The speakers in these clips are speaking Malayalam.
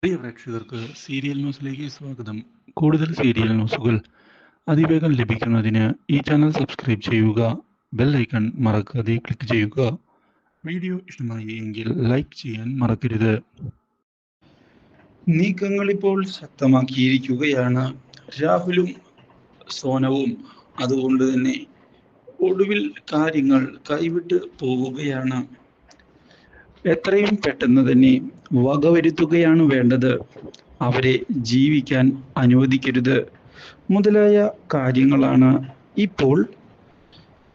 പ്രിയ പ്രേക്ഷകർക്ക് സീരിയൽ ന്യൂസിലേക്ക് സ്വാഗതം. കൂടുതൽ സീരിയൽ ന്യൂസുകൾ അതിവേഗം ലഭിക്കുന്നതിന് ഈ ചാനൽ സബ്സ്ക്രൈബ് ചെയ്യുക. ബെൽ ഐക്കൺ മറക്കാതെ ക്ലിക്ക് ചെയ്യുക. വീഡിയോ ഇഷ്ടമായി എങ്കിൽ ലൈക്ക് ചെയ്യാൻ മറക്കരുത്. നീക്കങ്ങൾ ഇപ്പോൾ ശക്തമാക്കിയിരിക്കുകയാണ് രാഹുലും സോനവും. അതുകൊണ്ട് തന്നെ ഒടുവിൽ കാര്യങ്ങൾ കൈവിട്ട് പോവുകയാണ്. എത്രയും പെട്ടെന്ന് തന്നെ വകവരുത്തുകയാണ് വേണ്ടത്. അവരെ ജീവിക്കാൻ അനുവദിക്കരുത് മുതലായ കാര്യങ്ങളാണ് ഇപ്പോൾ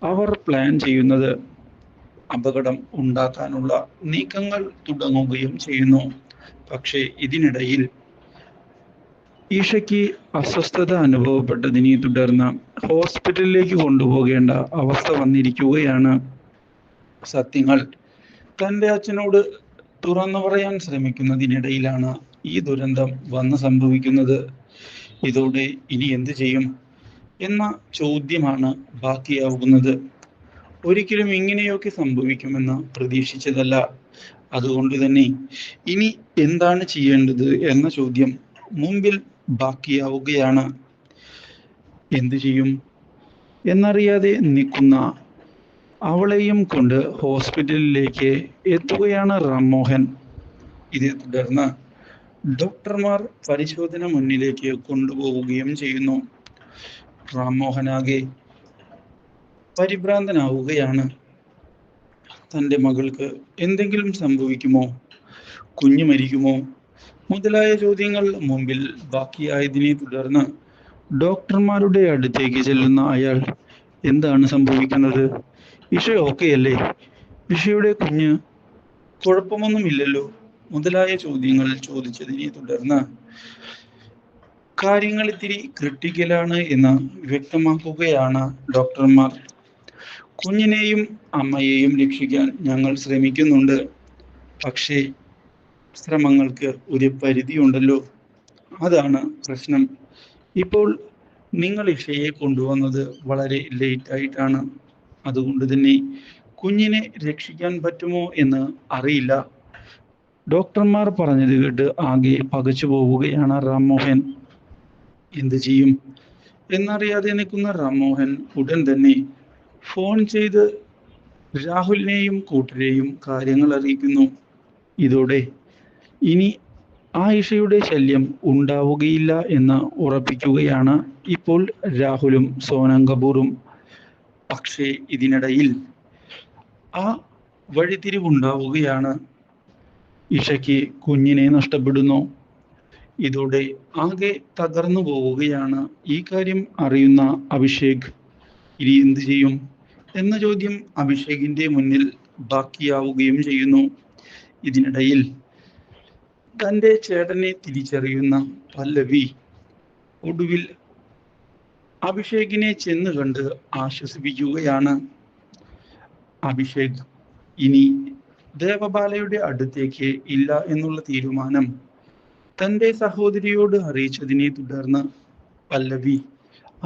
അവർ പ്ലാൻ ചെയ്യുന്നത്. അപകടം ഉണ്ടാക്കാനുള്ള നീക്കങ്ങൾ തുടങ്ങുകയും ചെയ്യുന്നു. പക്ഷേ ഇതിനിടയിൽ ഈഷയ്ക്ക് അസ്വസ്ഥത അനുഭവപ്പെട്ടതിനെ തുടർന്ന് ഹോസ്പിറ്റലിലേക്ക് കൊണ്ടുപോകേണ്ട അവസ്ഥ വന്നിരിക്കുകയാണ്. സത്യങ്ങൾ തൻ്റെ അച്ഛനോട് തുറന്നു പറയാൻ ശ്രമിക്കുന്നതിനിടയിലാണ് ഈ ദുരന്തം വന്ന് സംഭവിക്കുന്നത്. ഇതോടെ ഇനി എന്ത് ചെയ്യും എന്ന ചോദ്യമാണ് ബാക്കിയാവുന്നത്. ഒരിക്കലും ഇങ്ങനെയൊക്കെ സംഭവിക്കുമെന്ന് പ്രതീക്ഷിച്ചതല്ല. അതുകൊണ്ട് തന്നെ ഇനി എന്താണ് ചെയ്യേണ്ടത് എന്ന ചോദ്യം മുമ്പിൽ ബാക്കിയാവുകയാണ്. എന്തു ചെയ്യും എന്നറിയാതെ നിൽക്കുന്ന അവളെയും കൊണ്ട് ഹോസ്പിറ്റലിലേക്ക് എത്തുകയാണ് റാംമോഹൻ. ഇതേ തുടർന്ന് ഡോക്ടർമാർ പരിശോധന മുന്നിലേക്ക് കൊണ്ടുപോവുകയും ചെയ്യുന്നു. റാംമോഹനാകെ പരിഭ്രാന്തനാവുകയാണ്. തൻ്റെ മകൾക്ക് എന്തെങ്കിലും സംഭവിക്കുമോ, കുഞ്ഞു മരിക്കുമോ മുതലായ ചോദ്യങ്ങൾ മുമ്പിൽ ബാക്കിയായതിനെ തുടർന്ന് ഡോക്ടർമാരുടെ അടുത്തേക്ക് ചെല്ലുന്ന അയാൾ, എന്താണ് സംഭവിക്കുന്നത്? ഇഷ ഓക്കെയല്ലേ? ഇഷയുടെ കുഞ്ഞ് കുഴപ്പമൊന്നുമില്ലല്ലോ മുതലായ ചോദ്യങ്ങൾ ചോദിച്ചതിനെ തുടർന്ന് കാര്യങ്ങൾ ഇത്തിരി ക്രിട്ടിക്കലാണ് എന്ന് വ്യക്തമാക്കുകയാണ് ഡോക്ടർമാർ. കുഞ്ഞിനെയും അമ്മയെയും രക്ഷിക്കാൻ ഞങ്ങൾ ശ്രമിക്കുന്നുണ്ട്. പക്ഷേ ശ്രമങ്ങൾക്ക് ഒരു പരിധിയുണ്ടല്ലോ. അതാണ് പ്രശ്നം. ഇപ്പോൾ നിങ്ങൾ ഇഷയെ കൊണ്ടുവന്നത് വളരെ ലേറ്റ് ആയിട്ടാണ്. അതുകൊണ്ട് തന്നെ കുഞ്ഞിനെ രക്ഷിക്കാൻ പറ്റുമോ എന്ന് അറിയില്ല. ഡോക്ടർമാർ പറഞ്ഞത് കേട്ട് ആകെ പകച്ചു പോവുകയാണ് റാംമോഹൻ. എന്ത് ചെയ്യും എന്നറിയാതെ നിൽക്കുന്ന റാംമോഹൻ ഉടൻ തന്നെ ഫോൺ ചെയ്ത് രാഹുലിനെയും കൂട്ടരെയും കാര്യങ്ങൾ അറിയിക്കുന്നു. ഇതോടെ ഇനി ആയിഷയുടെ ശല്യം ഉണ്ടാവുകയില്ല എന്ന് ഉറപ്പിക്കുകയാണ് ഇപ്പോൾ രാഹുലും സോനം കപൂറും. പക്ഷേ ഇതിനിടയിൽ ആ വഴിത്തിരിവുണ്ടാവുകയാണ്. ഇഷയ്ക്ക് കുഞ്ഞിനെ നഷ്ടപ്പെടുന്നു. ഇതോടെ ആകെ തകർന്നു പോവുകയാണ്. ഈ കാര്യം അറിയുന്ന അഭിഷേക് ഇനി എന്ത് ചെയ്യും എന്ന ചോദ്യം അഭിഷേകിന്റെ മുന്നിൽ ബാക്കിയാവുകയും ചെയ്യുന്നു. ഇതിനിടയിൽ തൻ്റെ ചേട്ടനെ തിരിച്ചറിയുന്ന പല്ലവി ഒടുവിൽ അഭിഷേകിനെ ചെന്ന് കണ്ട് ആശ്വസിപ്പിക്കുകയാണ്. അഭിഷേക് ഇനി ദേവബാലയുടെ അടുത്തേക്ക് ഇല്ല എന്നുള്ള തീരുമാനം തൻ്റെ സഹോദരിയോട് അറിയിച്ചതിനെ തുടർന്ന് പല്ലവി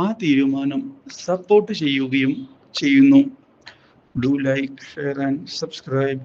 ആ തീരുമാനം സപ്പോർട്ട് ചെയ്യുകയും ചെയ്യുന്നു. Do like, share and subscribe.